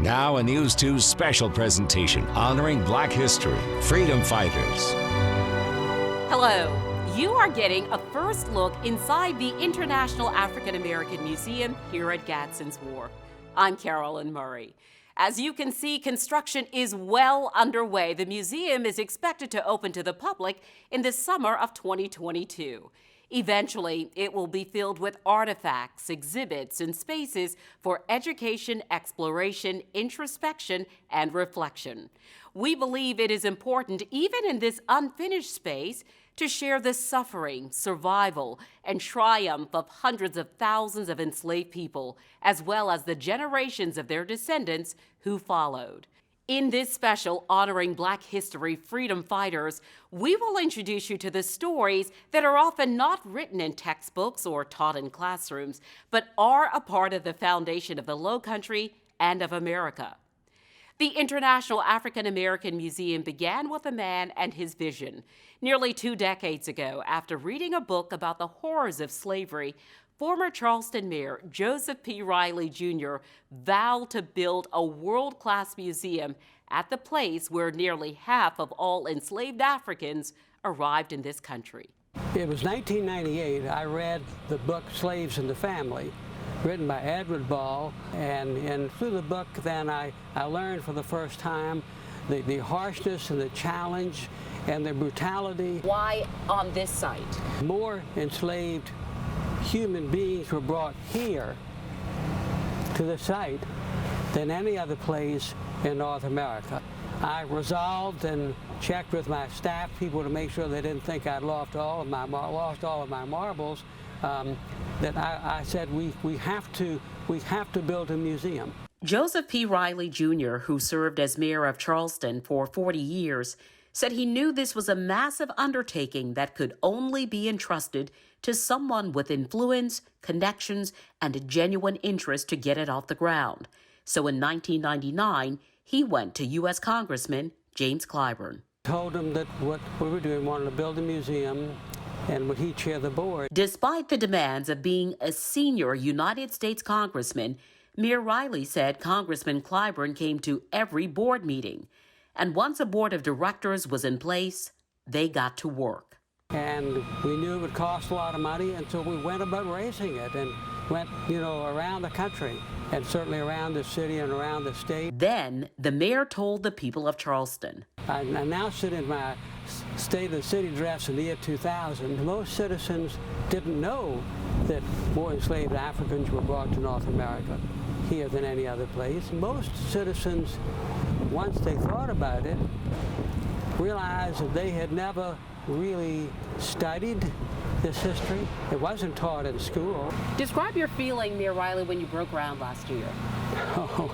Now a News 2 special presentation honoring Black history, freedom fighters. Hello. You are getting a first look inside the International African American Museum here at Gadsden's Wharf. I'm Carolyn Murray. As you can see, construction is well underway. The museum is expected to open to the public in the summer of 2022. Eventually, it will be filled with artifacts, exhibits, and spaces for education, exploration, introspection, and reflection. We believe it is important, even in this unfinished space, to share the suffering, survival, and triumph of hundreds of thousands of enslaved people, as well as the generations of their descendants who followed. In this special honoring Black history freedom fighters, we will introduce you to the stories that are often not written in textbooks or taught in classrooms, but are a part of the foundation of the Lowcountry and of America. The International African American Museum began with a man and his vision. Nearly 2 decades ago, after reading a book about the horrors of slavery, former Charleston Mayor Joseph P. Riley, Jr. vowed to build a world-class museum at the place where nearly half of all enslaved Africans arrived in this country. It was 1998. I read the book Slaves in the Family, written by Edward Ball, and through the book then I learned for the first time the harshness and the challenge and the brutality. Why on this site? More enslaved human beings were brought here to the site than any other place in North America. I resolved and checked with my staff people to make sure they didn't think I'd lost all of my marbles. That I said we have to build a museum. Joseph P. Riley, Jr., who served as mayor of Charleston for 40 years, said he knew this was a massive undertaking that could only be entrusted to someone with influence, connections, and a genuine interest to get it off the ground. So in 1999, he went to U.S. Congressman James Clyburn. Told him that what we were doing, wanted to build a museum, and would he chair the board? Despite the demands of being a senior United States congressman, Mayor Riley said Congressman Clyburn came to every board meeting. And once a board of directors was in place, they got to work. And we knew it would cost a lot of money, and so we went about raising it and went, around the country and certainly around the city and around the state. Then the mayor told the people of Charleston. I announced it in my State of the City address in the year 2000. Most citizens didn't know that more enslaved Africans were brought to North America here than any other place. Most citizens, once they thought about it, realized that they had never really studied this history. It wasn't taught in school. Describe your feeling, Mayor Riley, when you broke ground last year. Oh,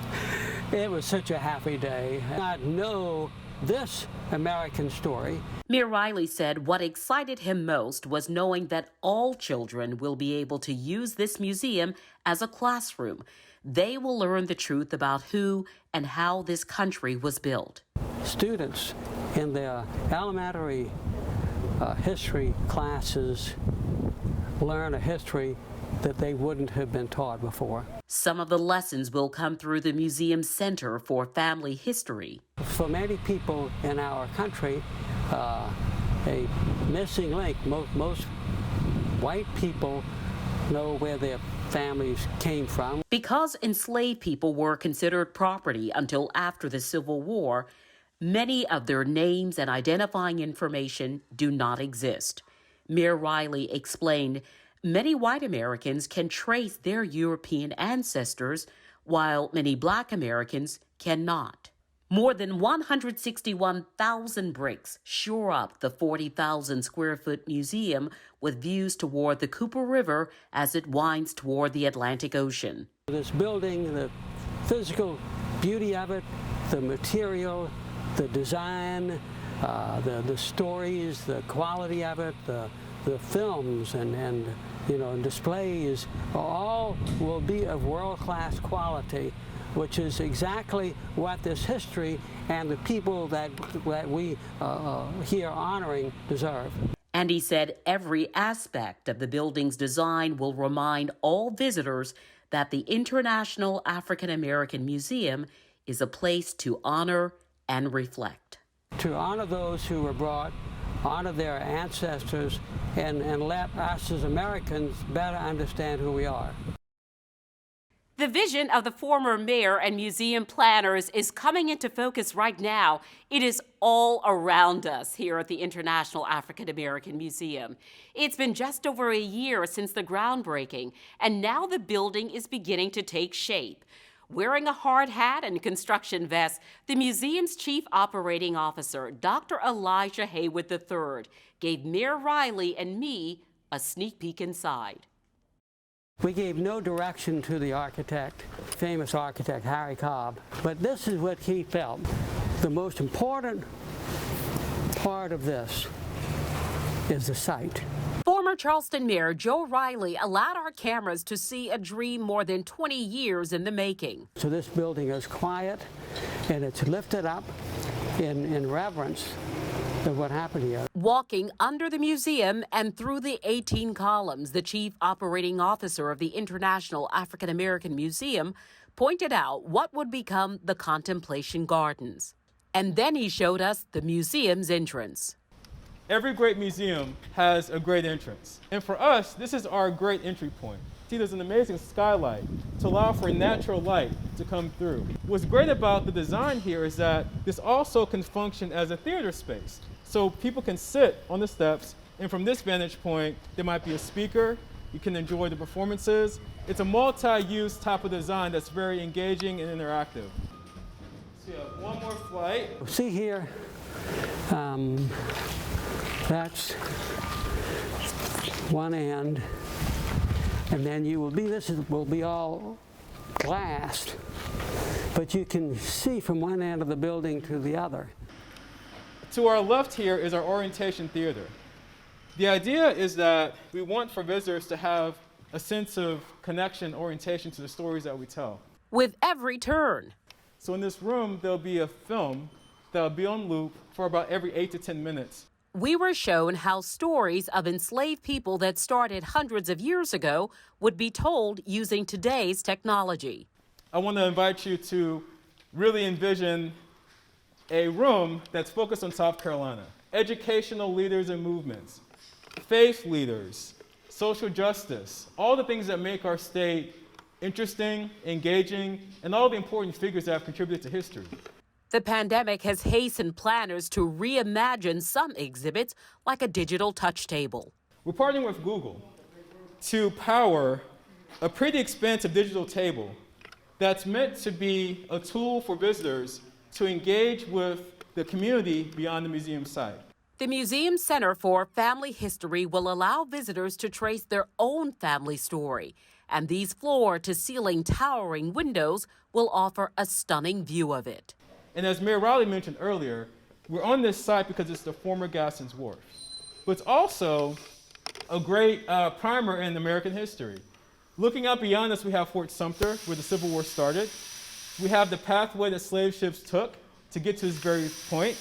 it was such a happy day. I know this American story. Mayor Riley said what excited him most was knowing that all children will be able to use this museum as a classroom. They will learn the truth about who and how this country was built. Students in their elementary history classes learn a history that they wouldn't have been taught before. Some of the lessons will come through the Museum Center for Family History. For many people in our country, a missing link. Most white people know where their families came from. Because enslaved people were considered property until after the Civil War, many of their names and identifying information do not exist. Mayor Riley explained many white Americans can trace their European ancestors, while many Black Americans cannot. More than 161,000 bricks shore up the 40,000 square foot museum with views toward the Cooper River as it winds toward the Atlantic Ocean. This building, the physical beauty of it, the material, the design, the stories, the quality of it, the films and displays, all will be of world-class quality, which is exactly what this history and the people that we here honoring deserve. And he said every aspect of the building's design will remind all visitors that the International African American Museum is a place to honor and reflect. To honor those who were brought, honor their ancestors, and let us as Americans better understand who we are. The vision of the former mayor and museum planners is coming into focus right now. It is all around us here at the International African American Museum. It's been just over a year since the groundbreaking, and now the building is beginning to take shape. Wearing a hard hat and construction vest, the museum's chief operating officer, Dr. Elijah Haywood III, gave Mayor Riley and me a sneak peek inside. We gave no direction to the architect, famous architect Harry Cobb, but this is what he felt. The most important part of this is the site. Former Charleston Mayor Joe Riley allowed our cameras to see a dream more than 20 years in the making. So this building is quiet and it's lifted up in reverence of what happened here. Walking under the museum and through the 18 columns, the chief operating officer of the International African American Museum pointed out what would become the Contemplation Gardens. And then he showed us the museum's entrance. Every great museum has a great entrance. And for us, this is our great entry point. See, there's an amazing skylight to allow for natural light to come through. What's great about the design here is that this also can function as a theater space. So people can sit on the steps, and from this vantage point, there might be a speaker. You can enjoy the performances. It's a multi-use type of design that's very engaging and interactive. So yeah, one more flight. See here, that's one end, and then will be all glassed, but you can see from one end of the building to the other. To our left here is our orientation theater. The idea is that we want for visitors to have a sense of connection, orientation to the stories that we tell. With every turn. So in this room, there'll be a film that'll be on loop for about every 8 to 10 minutes. We were shown how stories of enslaved people that started hundreds of years ago would be told using today's technology. I want to invite you to really envision a room that's focused on South Carolina. Educational leaders and movements, faith leaders, social justice, all the things that make our state interesting, engaging, and all the important figures that have contributed to history. The pandemic has hastened planners to reimagine some exhibits like a digital touch table. We're partnering with Google to power a pretty expansive digital table that's meant to be a tool for visitors to engage with the community beyond the museum site. The Museum Center for Family History will allow visitors to trace their own family story, and these floor-to-ceiling towering windows will offer a stunning view of it. And as Mayor Riley mentioned earlier, we're on this site because it's the former Gadsden's Wharf. But it's also a great primer in American history. Looking out beyond us, we have Fort Sumter, where the Civil War started. We have the pathway that slave ships took to get to this very point.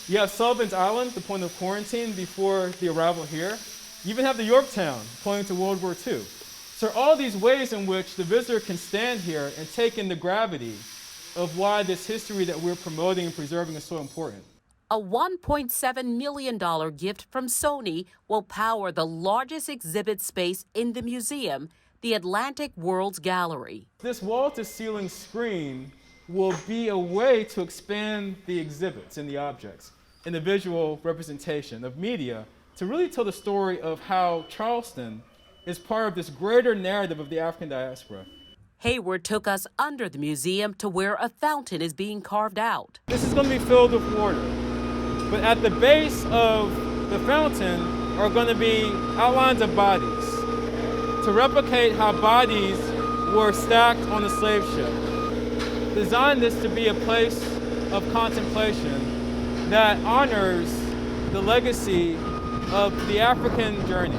You have Sullivan's Island, the point of quarantine before the arrival here. You even have the Yorktown, pointing to World War II. So all these ways in which the visitor can stand here and take in the gravity of why this history that we're promoting and preserving is so important. A $1.7 million gift from Sony will power the largest exhibit space in the museum, the Atlantic World's Gallery. This wall-to-ceiling screen will be a way to expand the exhibits and the objects and the visual representation of media to really tell the story of how Charleston is part of this greater narrative of the African diaspora. Hayward took us under the museum to where a fountain is being carved out. This is going to be filled with water, but at the base of the fountain are going to be outlines of bodies to replicate how bodies were stacked on a slave ship. Design this to be a place of contemplation that honors the legacy of the African journey.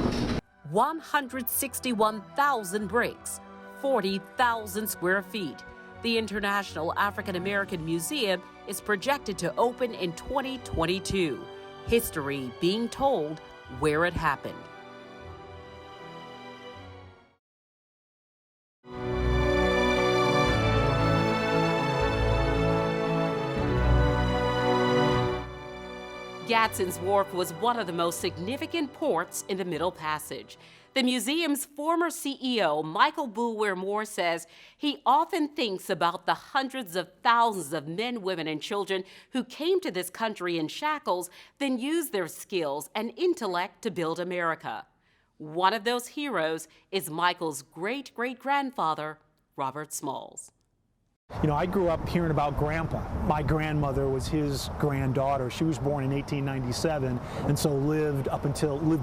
161,000 bricks, 40,000 square feet. The International African American Museum is projected to open in 2022. History being told where it happened. Gadsden's Wharf was one of the most significant ports in the Middle Passage. The museum's former CEO, Michael Boulware Moore, says he often thinks about the hundreds of thousands of men, women, and children who came to this country in shackles, then used their skills and intellect to build America. One of those heroes is Michael's great-great-grandfather, Robert Smalls. You know, I grew up hearing about Grandpa. My grandmother was his granddaughter. She was born in 1897 and so lived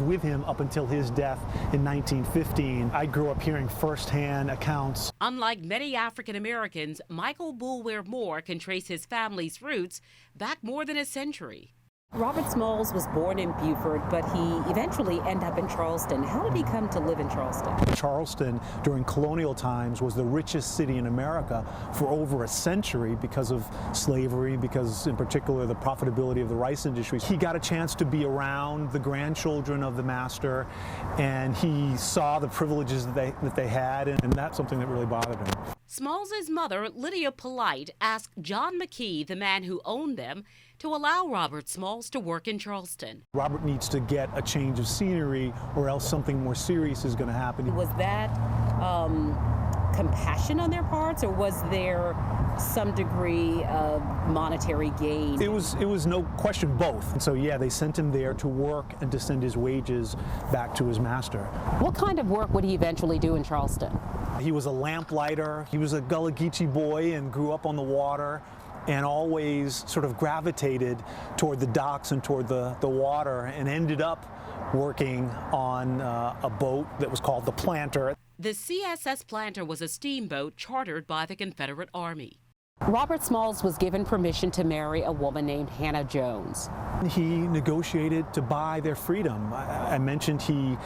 with him up until his death in 1915. I grew up hearing firsthand accounts. Unlike many African Americans, Michael Boulware Moore can trace his family's roots back more than a century. Robert Smalls was born in Beaufort, but he eventually ended up in Charleston. How did he come to live in Charleston? Charleston, during colonial times, was the richest city in America for over a century because of slavery, because in particular the profitability of the rice industry. He got a chance to be around the grandchildren of the master, and he saw the privileges that they had, and that's something that really bothered him. Smalls' mother, Lydia Polite, asked John McKee, the man who owned them, to allow Robert Smalls to work in Charleston. Robert needs to get a change of scenery or else something more serious is going to happen. Was that compassion on their parts, or was there some degree of monetary gain? It was no question both. And so yeah, they sent him there to work and to send his wages back to his master. What kind of work would he eventually do in Charleston? He was a lamplighter. He was a Gullah Geechee boy and grew up on the water, and always sort of gravitated toward the docks and toward the water, and ended up working on a boat that was called the Planter. The CSS Planter was a steamboat chartered by the Confederate Army. Robert Smalls was given permission to marry a woman named Hannah Jones. He negotiated to buy their freedom. I mentioned he,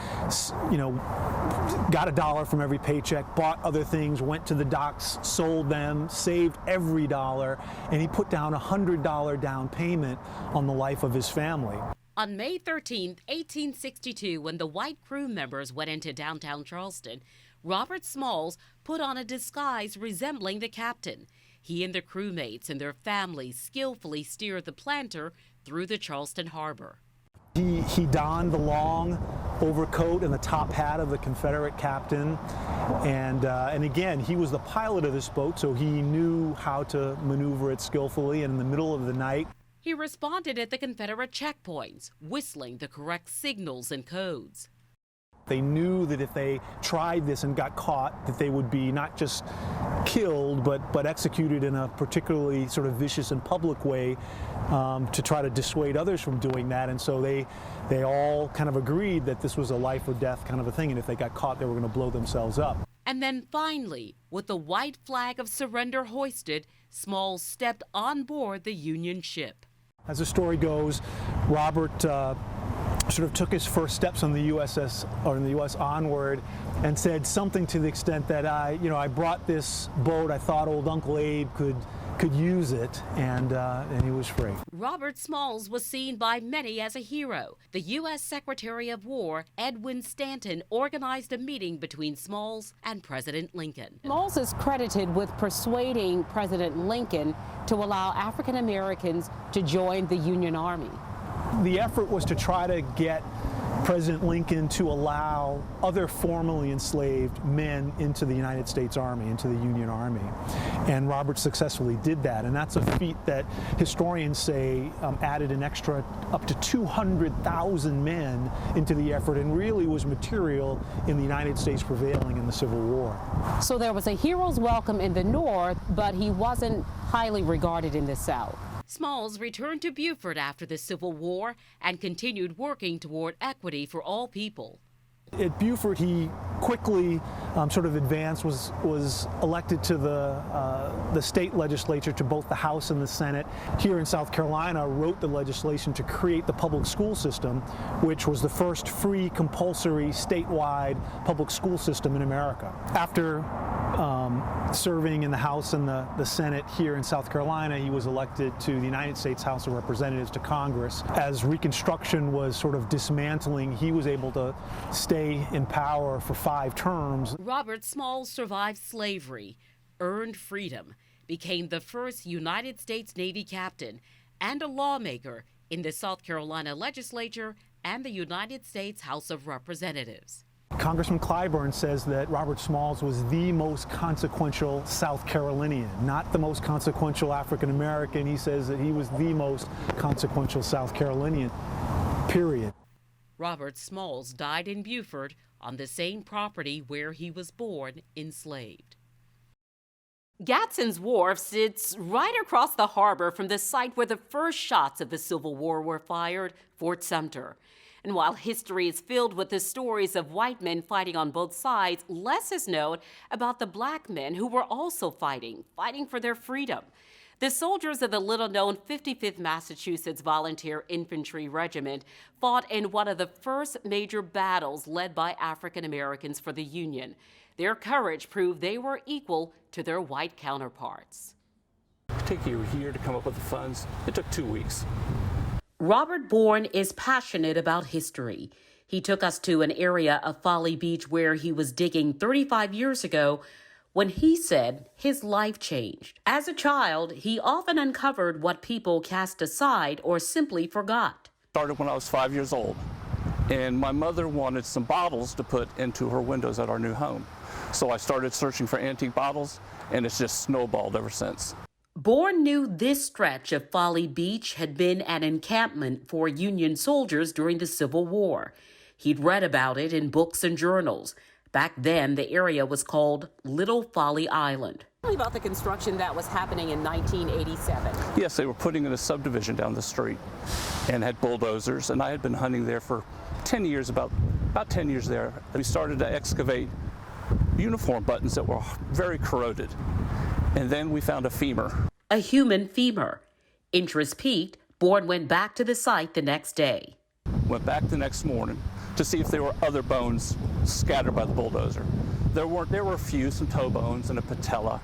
got $1 from every paycheck, bought other things, went to the docks, sold them, saved every dollar, and he put down a $100 down payment on the life of his family. On May 13, 1862, when the white crew members went into downtown Charleston, Robert Smalls put on a disguise resembling the captain. He and the crewmates and their families skillfully steered the Planter through the Charleston harbor. He donned the long overcoat and the top hat of the Confederate captain, and again, he was the pilot of this boat, so he knew how to maneuver it skillfully. And in the middle of the night, he responded at the Confederate checkpoints, whistling the correct signals and codes. They knew that if they tried this and got caught, that they would be not just killed, but executed in a particularly sort of vicious and public way to try to dissuade others from doing that. And so they all kind of agreed that this was a life or death kind of a thing, and if they got caught, they were going to blow themselves up. And then finally, with the white flag of surrender hoisted, Smalls stepped on board the Union ship. As the story goes, Robert sort of took his first steps on the USS, or in the U.S. Onward, and said something to the extent that I brought this boat. I thought old Uncle Abe could use it, and he was free. Robert Smalls was seen by many as a hero. The U.S. Secretary of War, Edwin Stanton, organized a meeting between Smalls and President Lincoln. Smalls is credited with persuading President Lincoln to allow African Americans to join the Union Army. The effort was to try to get President Lincoln to allow other formerly enslaved men into the United States Army, into the Union Army. And Robert successfully did that. And that's a feat that historians say added an extra up to 200,000 men into the effort, and really was material in the United States prevailing in the Civil War. So there was a hero's welcome in the North, but he wasn't highly regarded in the South. Smalls returned to Beaufort after the Civil War and continued working toward equity for all people. At Beaufort, he quickly sort of advanced, was elected to the state legislature, to both the House and the Senate. Here in South Carolina, wrote the legislation to create the public school system, which was the first free, compulsory, statewide public school system in America. After serving in the House and the Senate here in South Carolina, he was elected to the United States House of Representatives, to Congress. As Reconstruction was sort of dismantling, he was able to stay in power for 5 terms. Robert Smalls survived slavery, earned freedom, became the first United States Navy captain, and a lawmaker in the South Carolina legislature and the United States House of Representatives. Congressman Clyburn says that Robert Smalls was the most consequential South Carolinian, not the most consequential African American. He says that he was the most consequential South Carolinian, period. Robert Smalls died in Beaufort on the same property where he was born enslaved. Gadsden's Wharf sits right across the harbor from the site where the first shots of the Civil War were fired, Fort Sumter. And while history is filled with the stories of white men fighting on both sides, less is known about the black men who were also fighting for their freedom. The soldiers of the little-known 55th Massachusetts Volunteer Infantry Regiment fought in one of the first major battles led by African Americans for the Union. Their courage proved they were equal to their white counterparts. It took you a year to come up with the funds. It took 2 weeks. Robert Bourne is passionate about history. He took us to an area of Folly Beach where he was digging 35 years ago when he said his life changed. As a child, he often uncovered what people cast aside or simply forgot. Started when I was 5 years old, and my mother wanted some bottles to put into her windows at our new home. So I started searching for antique bottles, and it's just snowballed ever since. Bourne knew this stretch of Folly Beach had been an encampment for Union soldiers during the Civil War. He'd read about it in books and journals. Back then, the area was called Little Folly Island. Tell me about the construction that was happening in 1987. Yes, they were putting in a subdivision down the street and had bulldozers, and I had been hunting there for 10 years, about 10 years there. We started to excavate uniform buttons that were very corroded. And then we found a femur. A human femur. Interest piqued, Bourne went back to the site the next day. Went back the next morning to see if there were other bones scattered by the bulldozer. There were a few, some toe bones and a patella,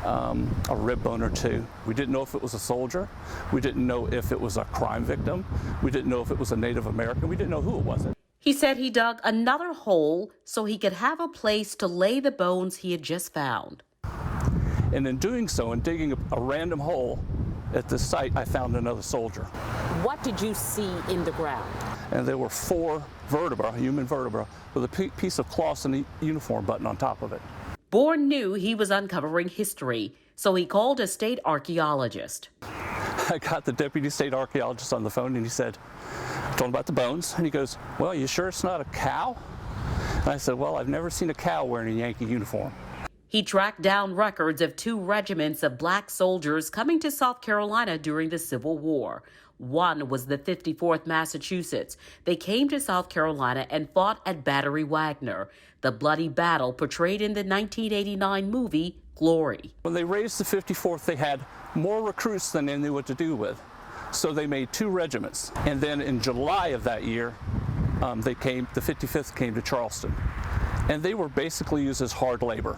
a rib bone or two. We didn't know if it was a soldier. We didn't know if it was a crime victim. We didn't know if it was a Native American. We didn't know who it was. He said he dug another hole so he could have a place to lay the bones he had just found. And in doing so, in digging a random hole at this site, I found another soldier. What did you see in the ground? And there were 4 vertebrae, human vertebrae, with a piece of cloth and a uniform button on top of it. Bourne knew he was uncovering history, so he called a state archaeologist. I got the deputy state archaeologist on the phone, and he said, I told him about the bones, and he goes, well, you sure it's not a cow? And I said, well, I've never seen a cow wearing a Yankee uniform. He tracked down records of 2 regiments of black soldiers coming to South Carolina during the Civil War. One was the 54th Massachusetts. They came to South Carolina and fought at Battery Wagner, the bloody battle portrayed in the 1989 movie Glory. When they raised the 54th, they had more recruits than they knew what to do with. So they made 2 regiments. And then in July of that year, the 55th came to Charleston. And they were basically used as hard labor,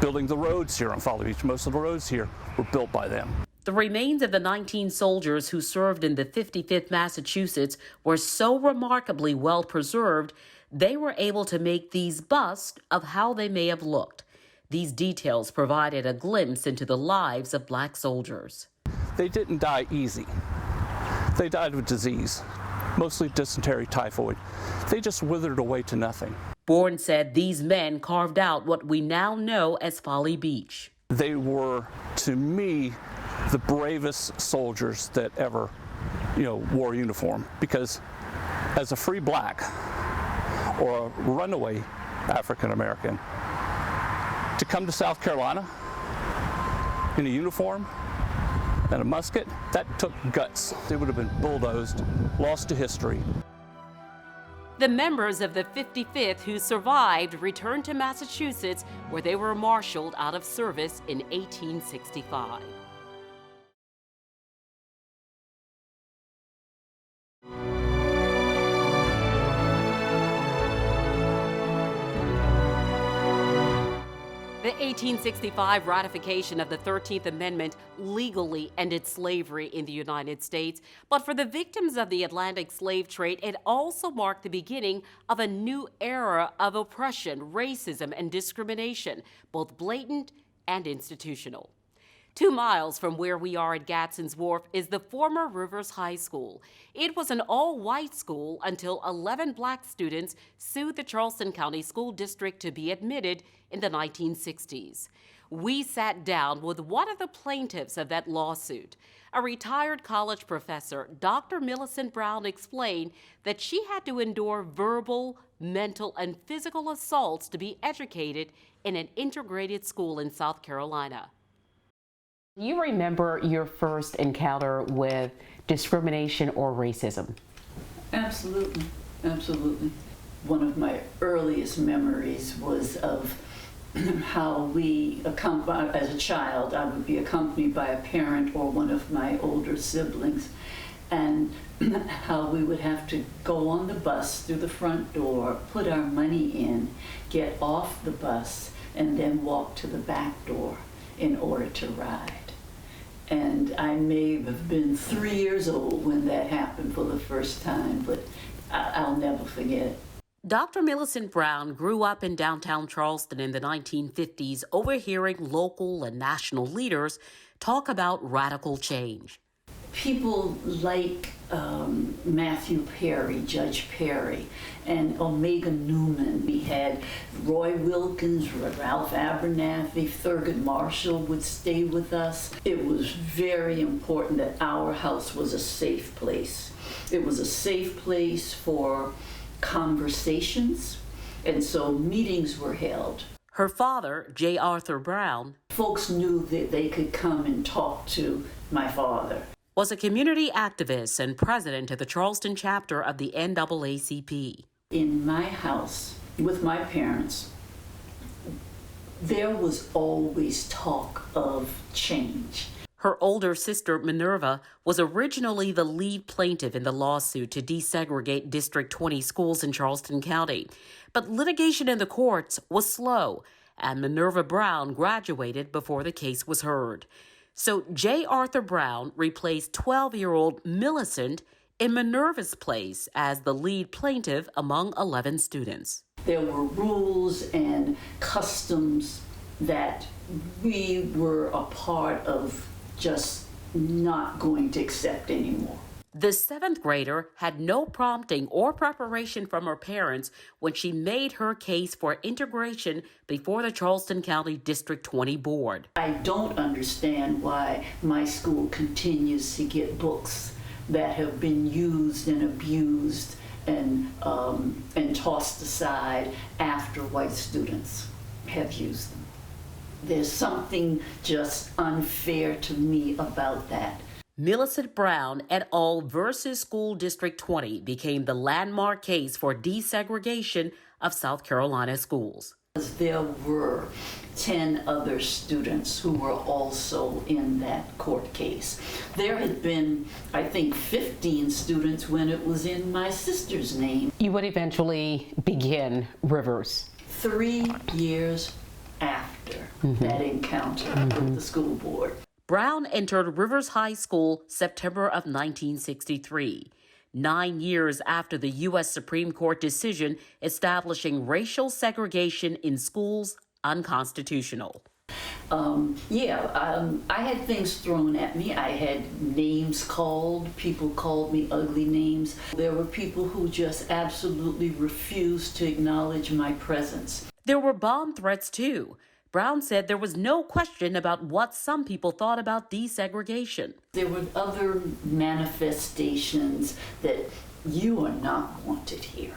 building the roads here on Folly Beach. Most of the roads here were built by them. The remains of the 19 soldiers who served in the 55th Massachusetts were so remarkably well preserved, they were able to make these busts of how they may have looked. These details provided a glimpse into the lives of black soldiers. They didn't die easy. They died of disease, mostly dysentery, typhoid. They just withered away to nothing. Bourne said these men carved out what we now know as Folly Beach. They were, to me, the bravest soldiers that ever, wore a uniform. Because as a free black or a runaway African American, to come to South Carolina in a uniform and a musket, that took guts. They would have been bulldozed, lost to history. The members of the 55th who survived returned to Massachusetts, where they were marshaled out of service in 1865. The 1865 ratification of the 13th Amendment legally ended slavery in the United States, but for the victims of the Atlantic slave trade, it also marked the beginning of a new era of oppression, racism, and discrimination, both blatant and institutional. 2 miles from where we are at Gadsden's Wharf is the former Rivers High School. It was an all-white school until 11 black students sued the Charleston County School District to be admitted in the 1960s. We sat down with one of the plaintiffs of that lawsuit. A retired college professor, Dr. Millicent Brown, explained that she had to endure verbal, mental, and physical assaults to be educated in an integrated school in South Carolina. You remember your first encounter with discrimination or racism? Absolutely, absolutely. One of my earliest memories was of how as a child, I would be accompanied by a parent or one of my older siblings, and how we would have to go on the bus through the front door, put our money in, get off the bus, and then walk to the back door in order to ride. And I may have been 3 years old when that happened for the first time, but I'll never forget it. Dr. Millicent Brown grew up in downtown Charleston in the 1950s, overhearing local and national leaders talk about radical change. People like Matthew Perry, Judge Perry, and Omega Newman. We had Roy Wilkins, Ralph Abernathy, Thurgood Marshall would stay with us. It was very important that our house was a safe place. It was a safe place for conversations, and so meetings were held. Her father, J. Arthur Brown, folks knew that they could come and talk to my father. Was a community activist and president of the Charleston chapter of the NAACP. In my house, with my parents, there was always talk of change. Her older sister, Minerva, was originally the lead plaintiff in the lawsuit to desegregate District 20 schools in Charleston County. But litigation in the courts was slow, and Minerva Brown graduated before the case was heard. So J. Arthur Brown replaced 12-year-old Millicent in Minerva's place as the lead plaintiff among 11 students. There were rules and customs that we were a part of just not going to accept anymore. The 7th grader had no prompting or preparation from her parents when she made her case for integration before the Charleston County District 20 Board. I don't understand why my school continues to get books that have been used and abused and tossed aside after white students have used them. There's something just unfair to me about that. Millicent Brown et al. Versus School District 20 became the landmark case for desegregation of South Carolina schools. There were 10 other students who were also in that court case. There had been, I think, 15 students when it was in my sister's name. You would eventually begin Rivers. 3 years after that encounter with the school board. Brown entered Rivers High School September of 1963, 9 years after the U.S. Supreme Court decision establishing racial segregation in schools unconstitutional. I had things thrown at me. I had names called. People called me ugly names. There were people who just absolutely refused to acknowledge my presence. There were bomb threats, too. Brown said there was no question about what some people thought about desegregation. There were other manifestations that you are not wanted here.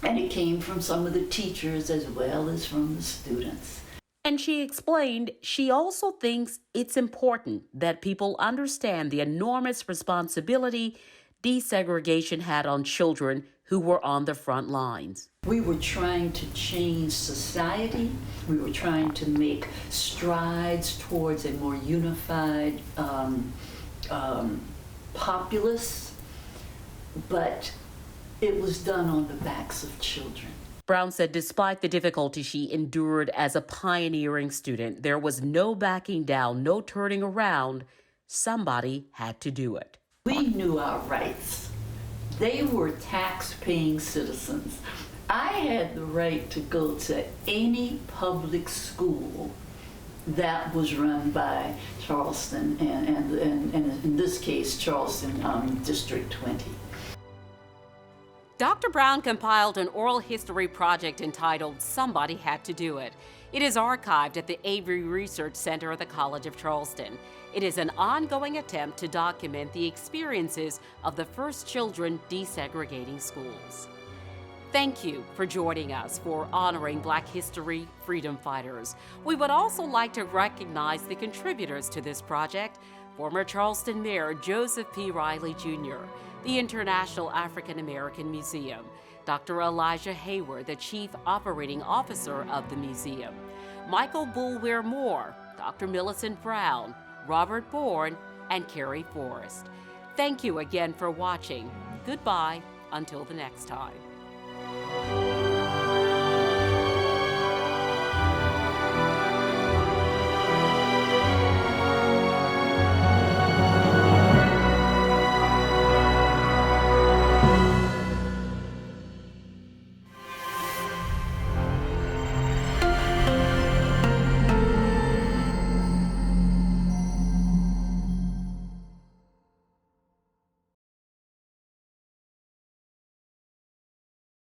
And it came from some of the teachers as well as from the students. And she explained she also thinks it's important that people understand the enormous responsibility desegregation had on children who were on the front lines. We were trying to change society. We were trying to make strides towards a more unified populace, but it was done on the backs of children. Brown said despite the difficulty she endured as a pioneering student, there was no backing down, no turning around. Somebody had to do it. We knew our rights. They were tax-paying citizens. I had the right to go to any public school that was run by Charleston and in this case, Charleston District 20. Dr. Brown compiled an oral history project entitled Somebody Had to Do It. It is archived at the Avery Research Center at the College of Charleston. It is an ongoing attempt to document the experiences of the first children desegregating schools. Thank you for joining us for Honoring Black History Freedom Fighters. We would also like to recognize the contributors to this project: former Charleston Mayor Joseph P. Riley Jr., the International African American Museum, Dr. Elijah Hayward, the Chief Operating Officer of the museum, Michael Boulware Moore, Dr. Millicent Brown, Robert Bourne, and Carrie Forrest. Thank you again for watching. Goodbye until the next time.